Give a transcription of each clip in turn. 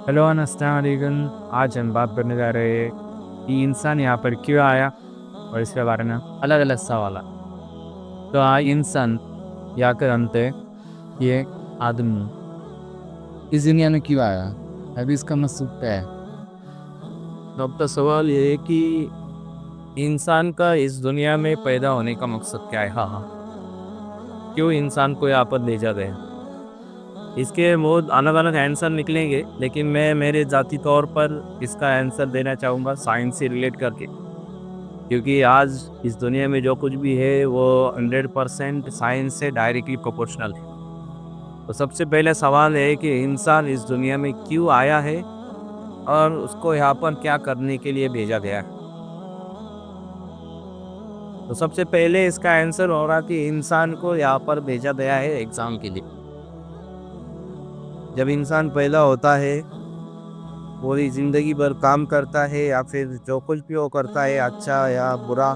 Hello अस्सलाम वालेकुम। आज हम बात करने जा रहे हैं कि इंसान यहाँ पर क्यों आया और इसके बारे में अलग अलग सवाल। तो आज इंसान यहाँ कर अंत है, ये आदमी इस दुनिया में क्यों आया, अभी इसका मकसद क्या है। तो अब तो सवाल ये है कि इंसान का इस दुनिया में पैदा होने का मकसद क्या है। हाँ, क्यों इंसान को यहाँ पर भेजा गया, इसके बहुत अलग अलग आंसर निकलेंगे, लेकिन मैं मेरे जाती तौर पर इसका आंसर देना चाहूँगा साइंस से रिलेट करके। क्योंकि आज इस दुनिया में जो कुछ भी है वो 100% साइंस से डायरेक्टली प्रोपोर्शनल है। तो सबसे पहले सवाल है कि इंसान इस दुनिया में क्यों आया है और उसको यहाँ पर क्या करने के लिए भेजा गया है। तो सबसे पहले इसका आंसर हो रहा कि इंसान को यहाँ पर भेजा गया है एग्ज़ाम के लिए। जब इंसान पैदा होता है, पूरी ज़िंदगी भर काम करता है या फिर जो कुछ भी वो करता है, अच्छा या बुरा,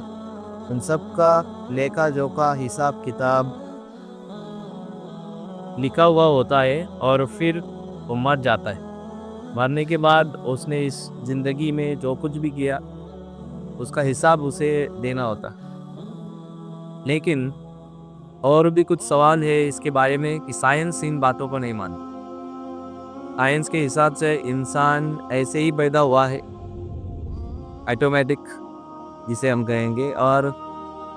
उन सब का लेखा जोखा हिसाब किताब लिखा हुआ होता है और फिर वो मर जाता है। मरने के बाद उसने इस ज़िंदगी में जो कुछ भी किया उसका हिसाब उसे देना होता है। लेकिन और भी कुछ सवाल है इसके बारे में कि साइंस इन बातों को नहीं मानती। साइंस के हिसाब से इंसान ऐसे ही पैदा हुआ है, ऑटोमेटिक जिसे हम कहेंगे। और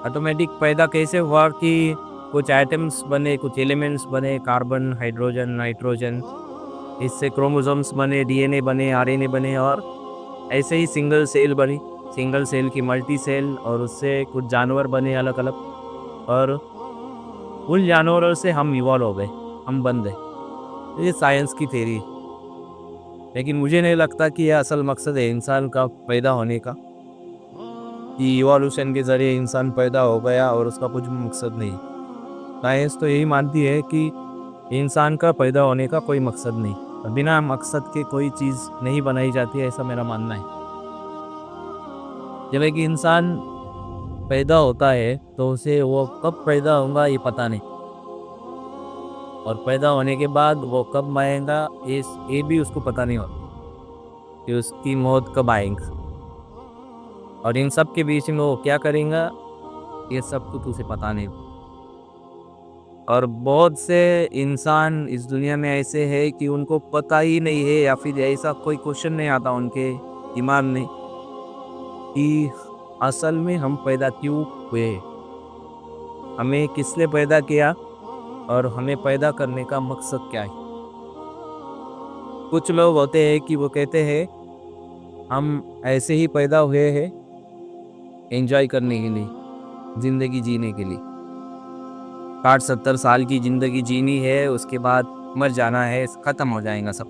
ऑटोमेटिक पैदा कैसे हुआ कि कुछ आइटम्स बने, कुछ एलिमेंट्स बने, कार्बन, हाइड्रोजन, नाइट्रोजन, इससे क्रोमोसोम्स बने, डीएनए बने, आरएनए बने, और ऐसे ही सिंगल सेल बनी, सिंगल सेल की मल्टी सेल, और उससे कुछ जानवर बने अलग अलग, और उन जानवरों से हम इवॉल्व हो गए, हम बन गए। ये साइंस की थ्योरी है। लेकिन मुझे नहीं लगता कि यह असल मकसद है इंसान का पैदा होने का, कि इवोल्यूशन के ज़रिए इंसान पैदा हो गया और उसका कुछ भी मकसद नहीं। साइंस तो यही मानती है कि इंसान का पैदा होने का कोई मकसद नहीं, और बिना मकसद के कोई चीज़ नहीं बनाई जाती है, ऐसा मेरा मानना है। जब एक इंसान पैदा होता है तो उसे वो कब पैदा होगा ये पता नहीं, और पैदा होने के बाद वो कब मरेगा ये भी उसको पता नहीं होता कि उसकी मौत कब आएगी, और इन सब के बीच में वो क्या करेगा ये सब कुछ उसे पता नहीं। और बहुत से इंसान इस दुनिया में ऐसे हैं कि उनको पता ही नहीं है, या फिर ऐसा कोई क्वेश्चन नहीं आता उनके दिमाग में कि असल में हम पैदा क्यों हुए, हमें किसने पैदा किया, और हमें पैदा करने का मकसद क्या है। कुछ लोग होते हैं कि वो कहते हैं हम ऐसे ही पैदा हुए हैं एंजॉय करने के लिए, ज़िंदगी जीने के लिए। 60-70 साल की ज़िंदगी जीनी है, उसके बाद मर जाना है, ख़त्म हो जाएगा सब।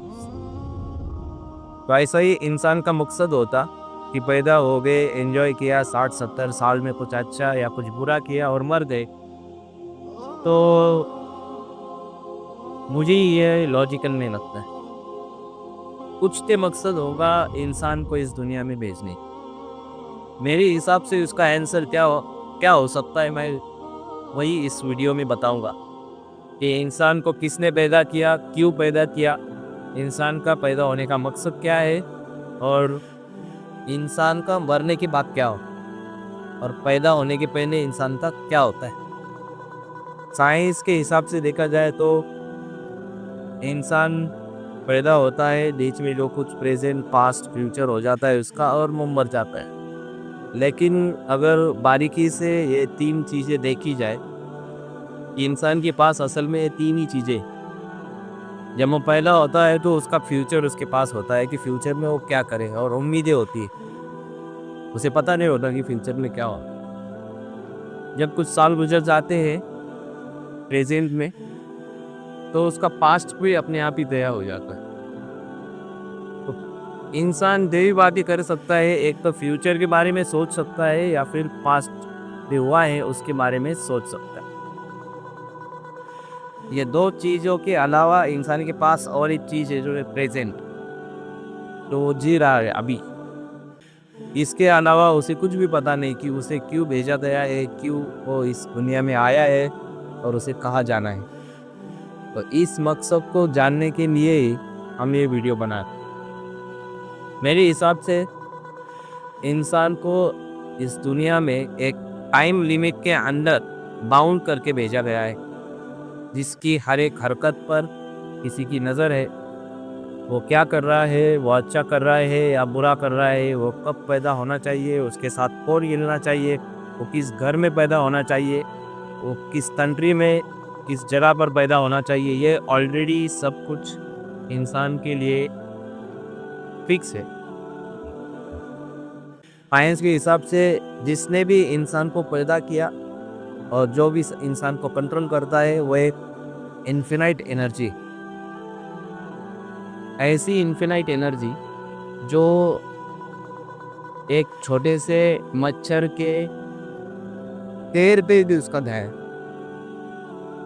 तो ऐसा ही इंसान का मकसद होता कि पैदा हो गए, एंजॉय किया, 60-70 साल में कुछ अच्छा या कुछ बुरा किया और मर गए। तो मुझे ये लॉजिकल नहीं लगता है। कुछ तो मकसद होगा इंसान को इस दुनिया में भेजने। मेरे हिसाब से उसका आंसर क्या हो सकता है, मैं वही इस वीडियो में बताऊंगा कि इंसान को किसने पैदा किया, क्यों पैदा किया, इंसान का पैदा होने का मकसद क्या है, और इंसान का मरने के बाद क्या हो, और पैदा होने के पहले इंसान का क्या होता है। साइंस के हिसाब से देखा जाए तो इंसान पैदा होता है, बीच में जो कुछ प्रेजेंट पास्ट फ्यूचर हो जाता है उसका, और वो मर जाता है। लेकिन अगर बारीकी से ये तीन चीज़ें देखी जाए, इंसान के पास असल में ये तीन ही चीज़ें। जब वो पैदा होता है तो उसका फ्यूचर उसके पास होता है कि फ्यूचर में वो क्या करे, और उम्मीदें होती है, उसे पता नहीं होता कि फ्यूचर में क्या होगा। जब कुछ साल गुजर जाते हैं प्रेजेंट में, तो उसका पास्ट भी अपने आप ही तैयार हो जाता है। तो इंसान दो ही बातें कर सकता है, एक तो फ्यूचर के बारे में सोच सकता है, या फिर पास्ट जो हुआ है उसके बारे में सोच सकता है। ये दो चीज़ों के अलावा इंसान के पास और एक चीज़ है जो है प्रेजेंट, तो वो जी रहा है अभी। इसके अलावा उसे कुछ भी पता नहीं कि उसे क्यों भेजा गया है, क्यों वो इस दुनिया में आया है, और उसे कहाँ जाना है। तो इस मकसद को जानने के लिए ही हम ये वीडियो बनाए। मेरे हिसाब से इंसान को इस दुनिया में एक टाइम लिमिट के अंदर बाउंड करके भेजा गया है, जिसकी हर एक हरकत पर किसी की नज़र है। वो क्या कर रहा है, वो अच्छा कर रहा है या बुरा कर रहा है, वो कब पैदा होना चाहिए, उसके साथ कौन मिलना चाहिए, वो किस घर में पैदा होना चाहिए, वो किस कंट्री में किस जगह पर पैदा होना चाहिए, ये ऑलरेडी सब कुछ इंसान के लिए फिक्स है। साइंस के हिसाब से जिसने भी इंसान को पैदा किया और जो भी इंसान को कंट्रोल करता है वो एक इन्फिनाइट एनर्जी, ऐसी इन्फिनाइट एनर्जी जो एक छोटे से मच्छर के पैर पे भी उसका दया है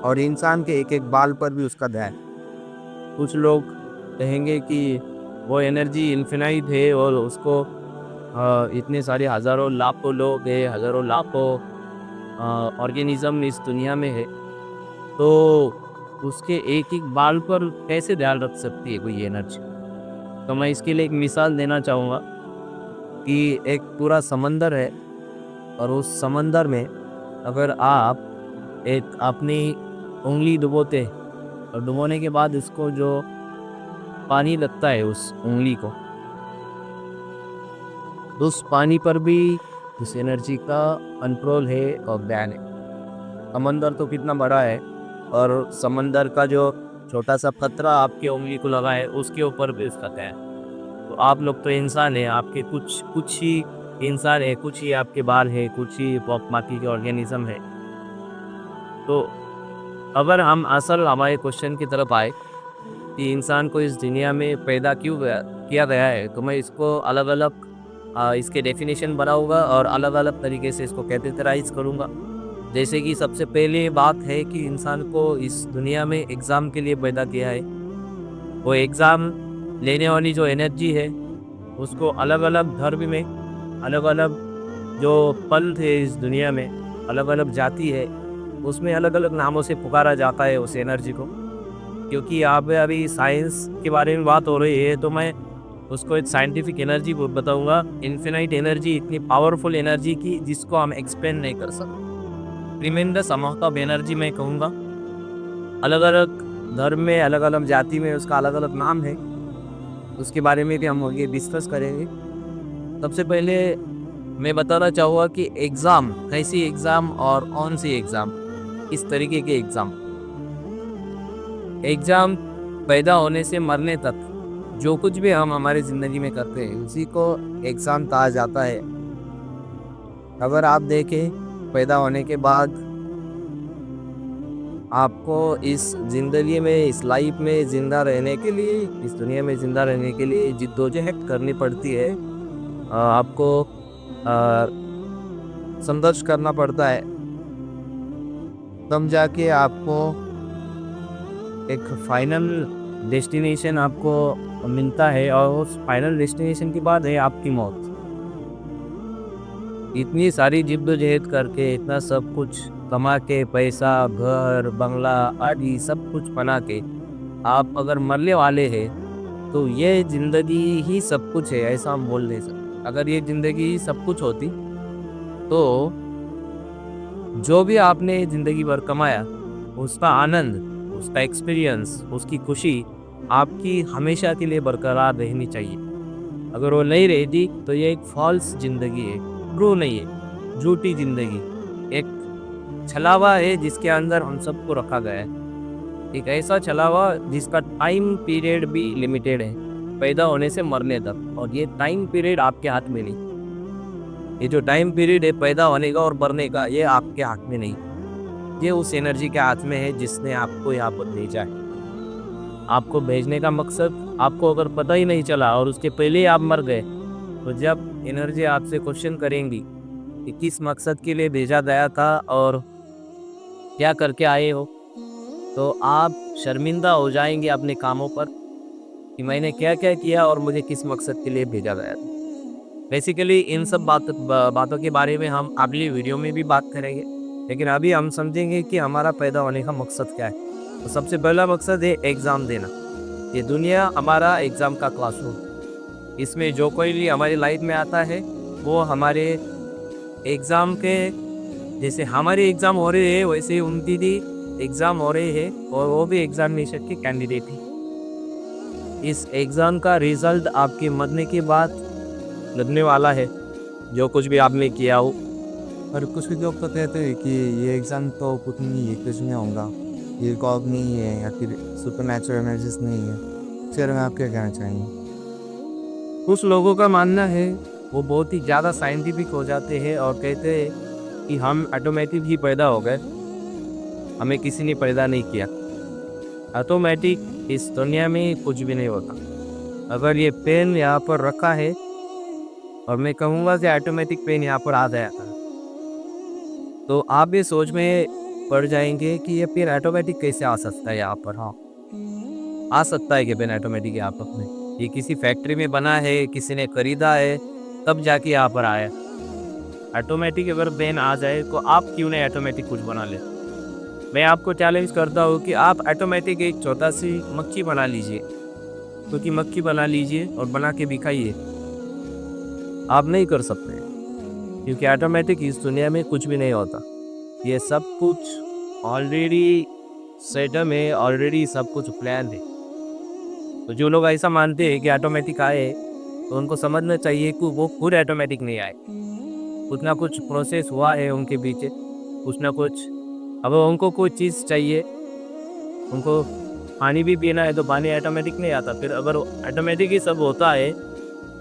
और इंसान के एक एक बाल पर भी उसका दया है। कुछ लोग कहेंगे कि वो एनर्जी इन्फिनाइट है और उसको इतने सारे हज़ारों लाखों लोग हैं, हज़ारों लाखों ऑर्गेनिज्म इस दुनिया में है, तो उसके एक एक बाल पर कैसे ध्यान रख सकती है कोई एनर्जी। तो मैं इसके लिए एक मिसाल देना चाहूँगा कि एक पूरा समंदर है और उस समंदर में अगर आप एक अपनी उंगली डुबोते और डुबोने के बाद इसको जो पानी लगता है उस उंगली को, तो उस पानी पर भी उस एनर्जी का कंट्रोल है और बैन है। समंदर तो कितना बड़ा है और समंदर का जो छोटा सा कतरा आपके उंगली को लगा है उसके ऊपर भी उसका तय है। तो आप लोग तो इंसान है, आपके कुछ ही इंसान है, कुछ ही आपके बाल है, कुछ ही बाकी के ऑर्गेनिज्म है। तो अगर हम असल हमारे क्वेश्चन की तरफ आए कि इंसान को इस दुनिया में पैदा क्यों किया गया है, तो मैं इसको अलग अलग इसके डेफिनेशन बनाऊंगा और अलग अलग तरीके से इसको कैटेगराइज करूंगा। जैसे कि सबसे पहले बात है कि इंसान को इस दुनिया में एग्ज़ाम के लिए पैदा किया है। वो एग्ज़ाम लेने वाली जो एनर्जी है उसको अलग अलग धर्म में, अलग अलग जो पल थे इस दुनिया में, अलग अलग जाति है, उसमें अलग अलग नामों से पुकारा जाता है उस एनर्जी को। क्योंकि यहाँ पे अभी साइंस के बारे में बात हो रही है तो मैं उसको एक साइंटिफिक एनर्जी बताऊंगा। इन्फिनाइट एनर्जी, इतनी पावरफुल एनर्जी की जिसको हम एक्सप्लेन नहीं कर सकते। ट्रिमेंडस अमाउंट ऑफ एनर्जी मैं कहूँगा। अलग अलग धर्म में, अलग अलग जाति में उसका अलग अलग नाम है, उसके बारे में भी हम आगे डिस्कस करेंगे। सबसे पहले मैं बताना चाहूँगा कि एग्ज़ाम, कैसी एग्ज़ाम और कौन सी एग्ज़ाम, किस तरीके के एग्ज़ाम। एग्ज़ाम पैदा होने से मरने तक जो कुछ भी हम हमारी ज़िंदगी में करते हैं उसी को एग्ज़ाम कहा जाता है। अगर आप देखें पैदा होने के बाद आपको इस ज़िंदगी में, इस लाइफ में ज़िंदा रहने के लिए, इस दुनिया में ज़िंदा रहने के लिए जिद्दोजहद करनी पड़ती है। आपको संघर्ष करना पड़ता है, तब जाके आपको एक फाइनल डेस्टिनेशन आपको मिलता है और उस फाइनल डेस्टिनेशन के बाद है आपकी मौत। इतनी सारी जिद्दोजहद करके, इतना सब कुछ कमा के, पैसा, घर, बंगला आदि सब कुछ बना के आप अगर मरने वाले हैं तो ये ज़िंदगी ही सब कुछ है, ऐसा हम बोल नहीं सकते। अगर ये ज़िंदगी ही सब कुछ होती तो जो भी आपने ज़िंदगी भर कमाया उसका आनंद, उसका एक्सपीरियंस, उसकी खुशी आपकी हमेशा के लिए बरकरार रहनी चाहिए। अगर वो नहीं रहती तो ये एक फॉल्स ज़िंदगी है, ट्रू नहीं है, झूठी ज़िंदगी, एक छलावा है जिसके अंदर हम सबको रखा गया है। एक ऐसा छलावा जिसका टाइम पीरियड भी लिमिटेड है, पैदा होने से मरने तक, और ये टाइम पीरियड आपके हाथ में नहीं। ये जो टाइम पीरियड है पैदा होने का और मरने का, ये आपके हाथ में नहीं, ये उस एनर्जी के हाथ में है जिसने आपको यहाँ पर भेजा है। आपको भेजने का मकसद आपको अगर पता ही नहीं चला और उसके पहले ही आप मर गए, तो जब एनर्जी आपसे क्वेश्चन करेंगी कि किस मकसद के लिए भेजा गया था और क्या करके आए हो, तो आप शर्मिंदा हो जाएंगे अपने कामों पर कि मैंने क्या क्या किया और मुझे किस मकसद के लिए भेजा गया था। बेसिकली इन सब बातों के बारे में हम अगली वीडियो में भी बात करेंगे, लेकिन अभी हम समझेंगे कि हमारा पैदा होने का मकसद क्या है। तो सबसे पहला मकसद है एग्ज़ाम देना। ये दुनिया हमारा एग्ज़ाम का क्लासरूम। इसमें जो कोई भी हमारी लाइफ में आता है वो हमारे एग्ज़ाम के, जैसे हमारे एग्ज़ाम हो रहे हैं वैसे ही उनकी भी एग्ज़ाम हो रहे हैं और वो भी एग्ज़ामिनेशन के कैंडिडेट हैं। इस एग्ज़ाम का रिज़ल्ट आपके मरने के बाद लगने वाला है, जो कुछ भी आपने किया हो। और कुछ लोग तो कहते हैं कि ये एग्ज़ाम तो कुछ नहीं है, कुछ नहीं होगा, ये गॉड नहीं है या फिर सुपरनैचुरल एनर्जीज नहीं है। फिर में आप क्या कहना चाहेंगे? कुछ लोगों का मानना है वो बहुत ही ज़्यादा साइंटिफिक हो जाते हैं और कहते हैं कि हम ऑटोमेटिक ही पैदा हो गए, हमें किसी ने पैदा नहीं किया। ऑटोमेटिक इस दुनिया में कुछ भी नहीं होता। अगर ये पेन यहाँ पर रखा है और मैं कहूँगा कि ऑटोमेटिक पेन यहाँ पर आ गया था, तो आप ये सोच में पड़ जाएंगे कि ये पेन ऑटोमेटिक कैसे आ सकता है यहाँ पर। हाँ, आ सकता है कि पेन ऑटोमेटिक यहाँ पर नहीं, ये किसी फैक्ट्री में बना है, किसी ने खरीदा है, तब जाके यहाँ पर आया। ऑटोमेटिक अगर पेन आ जाए तो आप क्यों नहीं ऑटोमेटिक कुछ बना ले। मैं आपको चैलेंज करता हूँ कि आप ऑटोमेटिक एक छोटा सी मक्खी बना लीजिए, क्योंकि मक्खी बना लीजिए और बना के दिखाइए। आप नहीं कर सकते, क्योंकि ऑटोमेटिक इस दुनिया में कुछ भी नहीं होता। ये सब कुछ ऑलरेडी सेटअप है, ऑलरेडी सब कुछ प्लान है। तो जो लोग ऐसा मानते हैं कि ऑटोमेटिक आए, तो उनको समझना चाहिए कि वो खुद ऑटोमेटिक नहीं आए, कुछ ना कुछ प्रोसेस हुआ है उनके पीछे, कुछ ना कुछ। अब उनको कोई चीज़ चाहिए, उनको पानी भी पीना है तो पानी ऑटोमेटिक नहीं आता। फिर अगर ऑटोमेटिक ही सब होता है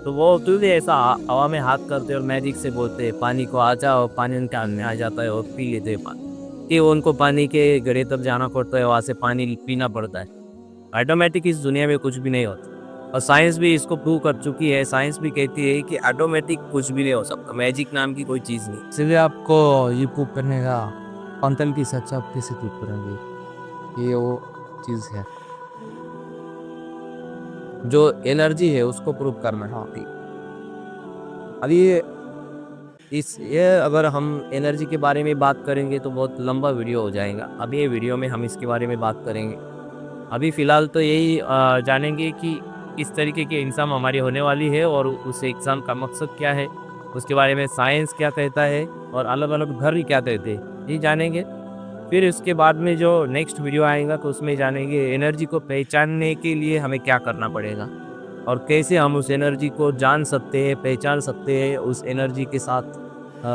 तो वो क्यों भी ऐसा हवा में हाथ करते और मैजिक से बोलते हैं पानी को आ जाओ, पानी उनके हाथ में आ जाता है और पी लेते हैं पानी, कि उनको पानी के गड्ढे तक जाना पड़ता है, वहाँ से पानी पीना पड़ता है। ऑटोमेटिक इस दुनिया में कुछ भी नहीं होता और साइंस भी इसको प्रूव कर चुकी है। साइंस भी कहती है कि ऑटोमेटिक कुछ भी नहीं हो सकता, मैजिक नाम की कोई चीज़ नहीं। इसलिए आपको ये प्रूव करने का कंटेंट की सच आप कैसे प्रूव करेंगे? ये वो चीज़ है। जो एनर्जी है उसको प्रूव करना है। हाँ। अभी ये अगर हम एनर्जी के बारे में बात करेंगे तो बहुत लंबा वीडियो हो जाएगा। अभी ये वीडियो में हम इसके बारे में बात करेंगे। अभी फ़िलहाल तो यही जानेंगे कि किस तरीके की एग्ज़ाम हमारी होने वाली है और उस एग्ज़ाम का मकसद क्या है, उसके बारे में साइंस क्या कहता है और अलग-अलग धर्म क्या कहते हैं, ये जानेंगे। फिर इसके बाद में जो नेक्स्ट वीडियो आएगा तो उसमें जानेंगे एनर्जी को पहचानने के लिए हमें क्या करना पड़ेगा और कैसे हम उस एनर्जी को जान सकते हैं, पहचान सकते हैं, उस एनर्जी के साथ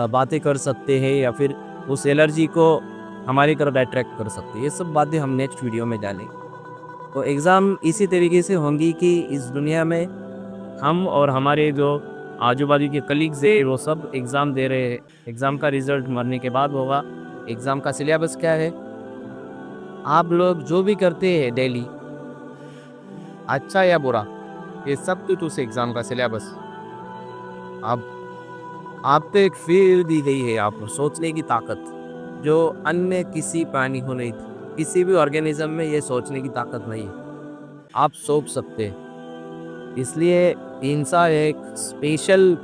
बातें कर सकते हैं या फिर उस एनर्जी को हमारी तरफ अट्रैक्ट कर सकते हैं। ये सब बातें हम नेक्स्ट वीडियो में जानेंगे। तो एग्ज़ाम इसी तरीके से होंगी कि इस दुनिया में हम और हमारे जो आजू-बाजू के कलीग्स हैं वो सब एग्ज़ाम दे रहे हैं। एग्ज़ाम का रिज़ल्ट मरने के बाद होगा। एग्ज़ाम का सिलेबस क्या है? आप लोग जो भी करते हैं डेली, अच्छा या बुरा, ये सब कुछ उस एग्ज़ाम का सिलेबस। आप आपको एक फ़ील दी गई है आपको सोचने की ताकत, जो अन्य किसी प्राणी को नहीं थी। किसी भी ऑर्गेनिज़्म में ये सोचने की ताकत नहीं है। आप सोच सकते हैं। इसलिए इंसान एक स्पेशल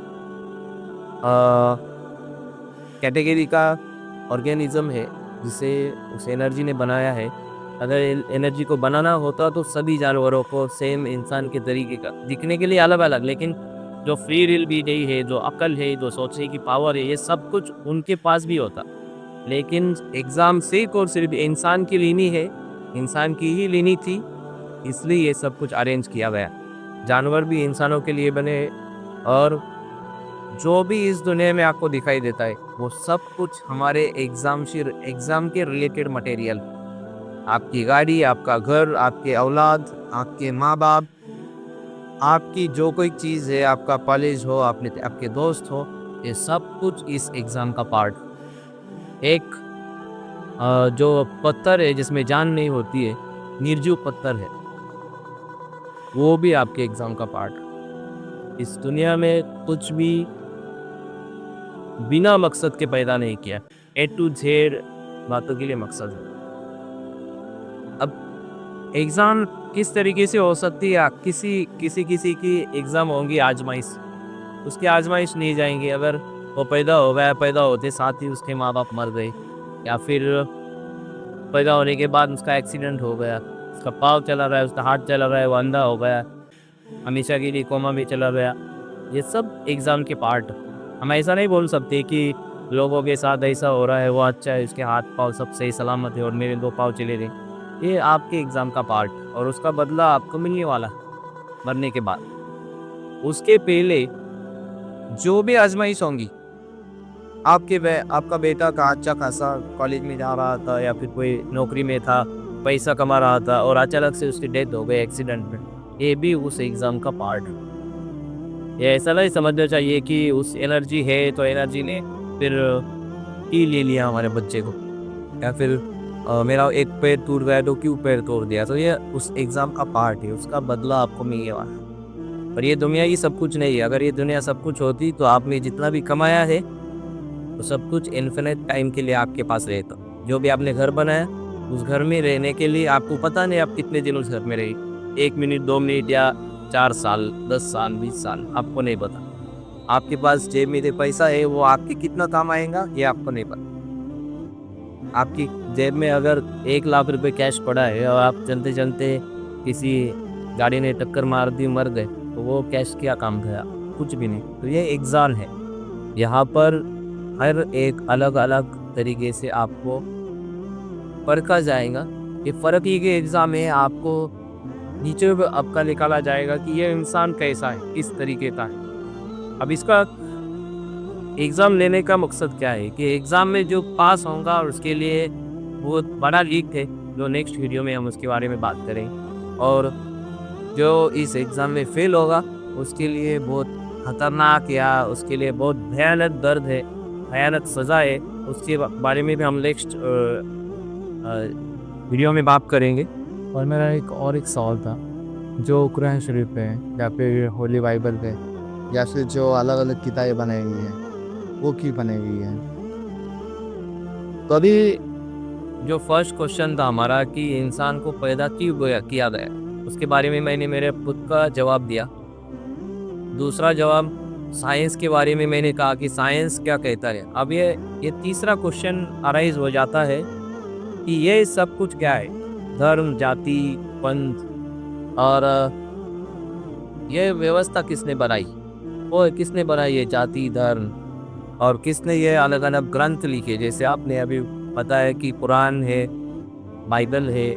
कैटेगरी का ऑर्गेनिज़्म है, जिसे उस एनर्जी ने बनाया है। अगर एनर्जी को बनाना होता तो सभी जानवरों को सेम इंसान के तरीके का दिखने के लिए अलग-अलग, लेकिन जो फ्री विल भी नहीं है, जो अक्ल है, जो सोचने की पावर है, ये सब कुछ उनके पास भी होता। लेकिन एग्ज़ाम सिर्फ़ और सिर्फ़ इंसान की लेनी है, इंसान की ही लेनी थी, इसलिए ये सब कुछ अरेंज किया गया। जानवर भी इंसानों के लिए बने और जो भी इस दुनिया में आपको दिखाई देता है, वो सब कुछ हमारे एग्ज़ाम के रिलेटेड मटेरियल। आपकी गाड़ी, आपका घर, आपके औलाद, आपके माँ-बाप, आपकी जो कोई चीज़ है, आपका कॉलेज हो, आपके दोस्त हो, ये सब कुछ इस एग्ज़ाम का पार्ट। एक जो पत्थर है जिसमें जान नहीं होती है, निर्जीव पत्थर है, वो भी आपके एग्ज़ाम का पार्ट। इस दुनिया में कुछ भी बिना मकसद के पैदा नहीं किया। ए टू ज़ेड बातों के लिए मकसद है। अब एग्ज़ाम किस तरीके से हो सकती है? किसी की एग्ज़ाम होंगी आज़माइश, उसकी आज़माइश नहीं जाएँगे। अगर वो पैदा हो गया, पैदा होते साथ ही उसके माँ-बाप मर गए, या फिर पैदा होने के बाद उसका एक्सीडेंट हो गया, उसका पाँव चला रहा है, उसका हाथ चला रहा है, वो अंधा हो गया, हमेशा के लिए कोमा में चला गया। ये सब एग्ज़ाम के पार्ट। हम ऐसा नहीं बोल सकते कि लोगों के साथ ऐसा हो रहा है, वो अच्छा है, उसके हाथ पाँव सब सही सलामत है और मेरे 2 पाँव चले गए। ये आपके एग्ज़ाम का पार्ट और उसका बदला आपको मिलने वाला है मरने के बाद। उसके पहले जो भी आज़माइश होंगी, आपका बेटा का अच्छा खासा कॉलेज में जा रहा था या फिर कोई नौकरी में था, पैसा कमा रहा था और अचानक से उसकी डेथ हो गई एक्सीडेंट में, ये भी उस एग्ज़ाम का पार्ट है। ये ऐसा नहीं समझना चाहिए कि उस एनर्जी है तो एनर्जी ने फिर की ले लिया हमारे बच्चे को, या फिर मेरा एक पैर टूट गया तो क्यों पैर तोड़ दिया। तो ये उस एग्ज़ाम का पार्ट है, उसका बदला आपको मिलने वाला है। पर ये दुनिया ही सब कुछ नहीं है। अगर ये दुनिया सब कुछ होती तो आपने जितना भी कमाया है तो सब कुछ इन्फिनिट टाइम के लिए आपके पास रहता। जो भी आपने घर बनाया, उस घर में रहने के लिए आपको पता नहीं आप कितने दिन उस घर में रहे, 1 मिनट, 2 मिनट या 4 साल, 10 साल, 20 साल, आपको नहीं पता। आपके पास जेब में जो पैसा है वो आपके कितना काम आएगा ये आपको नहीं पता। आपकी जेब में अगर 1 लाख रुपए कैश पड़ा है और आप चलते-चलते किसी गाड़ी ने टक्कर मार दी, मर गए, तो वो कैश क्या काम गया? कुछ भी नहीं। तो ये एग्ज़ाम है। यहाँ पर हर एक अलग-अलग तरीके से आपको परखा जाएगा। ये फ़र्क ही के एग्ज़ाम है, आपको नीचे आपका निकाला जाएगा कि ये इंसान कैसा है, किस तरीके का है। अब इसका एग्ज़ाम लेने का मकसद क्या है कि एग्ज़ाम में जो पास होगा और उसके लिए बहुत बड़ा लीक है, जो नेक्स्ट वीडियो में हम उसके बारे में बात करेंगे। और जो इस एग्ज़ाम में फ़ेल होगा उसके लिए बहुत खतरनाक या उसके लिए बहुत भयानक दर्द है, भयानक सज़ा है, उसके बारे में भी हम नेक्स्ट वीडियो में बात करेंगे। और मेरा एक सवाल था, जो कुरान शरीफ पे है या फिर होली बाइबल पे या फिर जो अलग अलग किताबें बनाई गई हैं, वो क्यों बनाई गई हैं? तो अभी जो फर्स्ट क्वेश्चन था हमारा कि इंसान को पैदा क्यों किया गया, उसके बारे में मैंने मेरे खुद का जवाब दिया। दूसरा जवाब साइंस के बारे में मैंने कहा कि साइंस क्या कहता है। अब ये तीसरा क्वेश्चन अराइज हो जाता है कि ये सब कुछ क्या है, धर्म, जाति, पंथ और ये व्यवस्था किसने बनाई, वो किसने बनाई ये जाति, धर्म, और किसने ये अलग अलग ग्रंथ लिखे। जैसे आपने अभी बताया कि कुरान है, बाइबल है,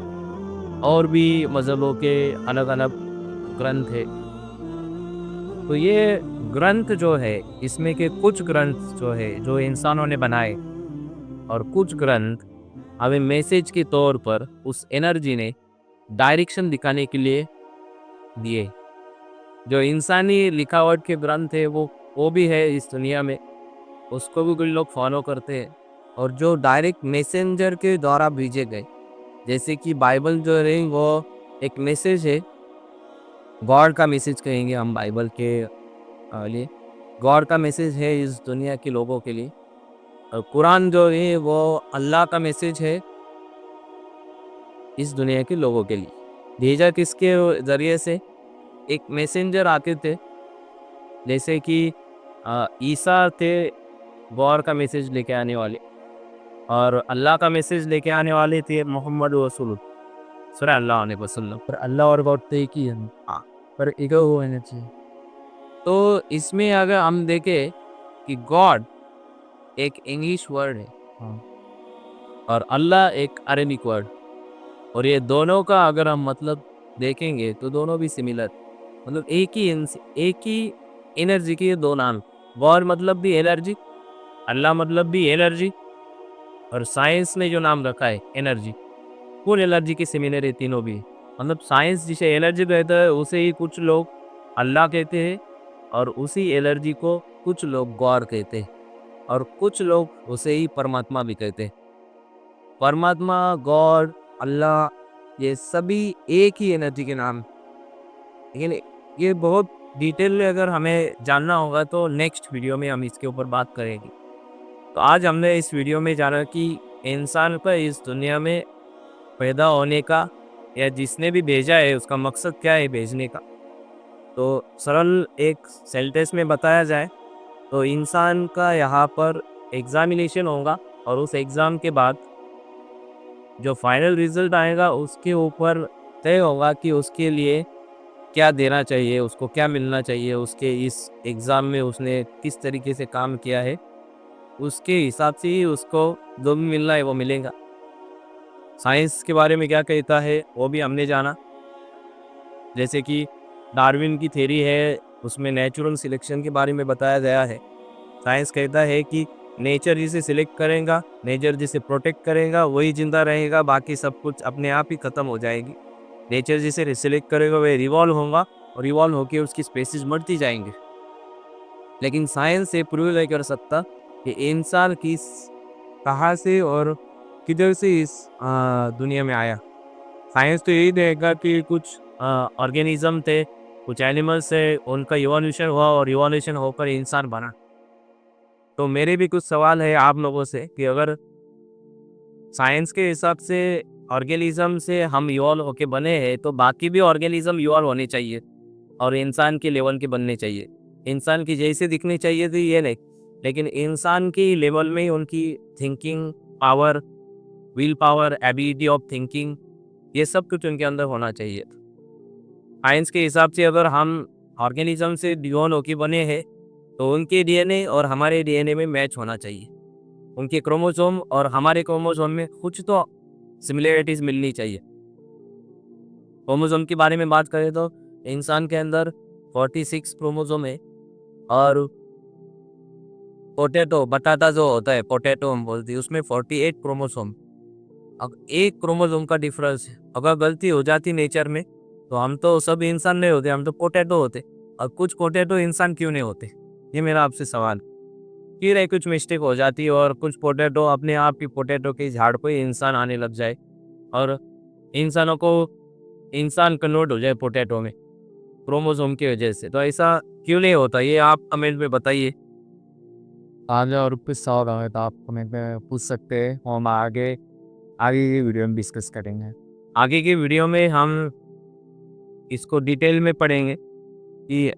और भी मज़हबों के अलग अलग ग्रंथ है। तो ये ग्रंथ जो है, इसमें के कुछ ग्रंथ जो है जो इंसानों ने बनाए और कुछ ग्रंथ हमें मैसेज के तौर पर उस एनर्जी ने डायरेक्शन दिखाने के लिए दिए। जो इंसानी लिखावट के ग्रंथ है वो भी है इस दुनिया में, उसको भी कुछ लोग फॉलो करते हैं। और जो डायरेक्ट मैसेंजर के द्वारा भेजे गए, जैसे कि बाइबल जो है वो एक मैसेज है, गॉड का मैसेज कहेंगे हम बाइबल के लिए। गॉड का मैसेज है इस दुनिया के लोगों के लिए। और कुरान जो है वो अल्लाह का मैसेज है इस दुनिया के लोगों के लिए। भेजा किसके ज़रिए से? एक मैसेंजर आते थे, जैसे कि ईसा थे गॉड का मैसेज लेके आने वाले, और अल्लाह का मैसेज लेके आने वाले थे मोहम्मद रसूल सल्लल्लाहु अलैहि वसल्लम। पर अल्लाह और गॉड तो एक ही है, हाँ, पर ईगो होना चाहिए। तो इसमें अगर हम देखें कि गॉड एक इंग्लिश वर्ड है हाँ, और अल्लाह एक अरेबिक वर्ड, और ये दोनों का अगर हम मतलब देखेंगे तो दोनों भी सिमिलर, मतलब एक ही एनर्जी के ये दो नाम। गॉड मतलब भी एनर्जी, अल्लाह मतलब भी एनर्जी, और साइंस ने जो नाम रखा है एनर्जी, फुल एनर्जी की सिमिलर है तीनों भी। मतलब साइंस जिसे एनर्जी कहता है उसे ही कुछ लोग अल्लाह कहते हैं, और उसी एनर्जी को कुछ लोग गॉड कहते हैं, और कुछ लोग उसे ही परमात्मा भी कहते हैं। परमात्मा, गॉड, अल्लाह, ये सभी एक ही एनर्जी के नाम। लेकिन ये बहुत डिटेल में अगर हमें जानना होगा तो नेक्स्ट वीडियो में हम इसके ऊपर बात करेंगे। तो आज हमने इस वीडियो में जाना कि इंसान का इस दुनिया में पैदा होने का, या जिसने भी भेजा है उसका मकसद क्या है भेजने का। तो सरल एक सेंटेंस में बताया जाए तो इंसान का यहाँ पर एग्जामिनेशन होगा, और उस एग्ज़ाम के बाद जो फाइनल रिजल्ट आएगा उसके ऊपर तय होगा कि उसके लिए क्या देना चाहिए, उसको क्या मिलना चाहिए, उसके इस एग्ज़ाम में उसने किस तरीके से काम किया है, उसके हिसाब से ही उसको जो भी मिलना है वो मिलेगा। साइंस के बारे में क्या कहता है वो भी हमने जाना, जैसे कि डार्विन की थ्योरी है, उसमें नेचुरल सिलेक्शन के बारे में बताया गया है। साइंस कहता है कि नेचर जिसे सिलेक्ट करेगा, नेचर जिसे प्रोटेक्ट करेगा वही जिंदा रहेगा, बाकी सब कुछ अपने आप ही खत्म हो जाएगी। नेचर जिसे सिलेक्ट करेगा वह रिवॉल्व होगा और रिवॉल्व होकर उसकी स्पेसीज बढ़ती जाएंगे। लेकिन साइंस से प्रूव नहीं कर सकता कि इंसान किस कहाँ से और किधर से इस दुनिया में आया। साइंस तो यही देगा कि कुछ ऑर्गेनिज्म थे, कुछ एनिमल्स थे, उनका इवोल्यूशन हुआ और इवोल्यूशन होकर इंसान बना। तो मेरे भी कुछ सवाल है आप लोगों से कि अगर साइंस के हिसाब से ऑर्गेनिज्म से हम इवॉल्व होके बने हैं तो बाकी भी ऑर्गेनिज्म इवॉल्व होने चाहिए और इंसान के लेवल के बनने चाहिए। इंसान की जैसे दिखनी चाहिए थी ये नहीं, लेकिन इंसान की लेवल में ही उनकी thinking power, will power, ability of thinking, ये सब कुछ उनके अंदर होना चाहिए। साइंस के हिसाब से अगर हम ऑर्गेनिज्म से इवॉल्व होके बने हैं तो उनके डीएनए और हमारे डीएनए में मैच होना चाहिए। उनके क्रोमोसोम और हमारे क्रोमोसोम में कुछ तो सिमिलरिटीज मिलनी चाहिए। क्रोमोसोम के बारे में बात करें तो इंसान के अंदर 46 क्रोमोसोम है और पोटैटो बटाटा जो होता है, पोटैटो हम बोलते हैं, उसमें 48 क्रोमोसोम। अब एक क्रोमोसोम का डिफरेंस है, अगर गलती हो जाती नेचर में तो हम तो सब इंसान नहीं होते, हम तो पोटैटो होते। और कुछ पोटैटो इंसान क्यों नहीं होते, ये मेरा आपसे सवाल। फिर है कुछ मिस्टेक हो जाती है और कुछ पोटैटो अपने आप ही पोटैटो के झाड़ पे इंसान आने लग जाए और इंसानों को इंसान कन्वर्ट हो जाए पोटैटो में क्रोमोसोम की वजह से। तो ऐसा क्यों नहीं होता, ये आप कमेंट में बताइए। आगे और कुछ सवाल है तो आप कमेंट में पूछ सकते हैं, हम आगे आगे की वीडियो में डिस्कस करेंगे। आगे की वीडियो में हम इसको डिटेल में पढ़ेंगे कि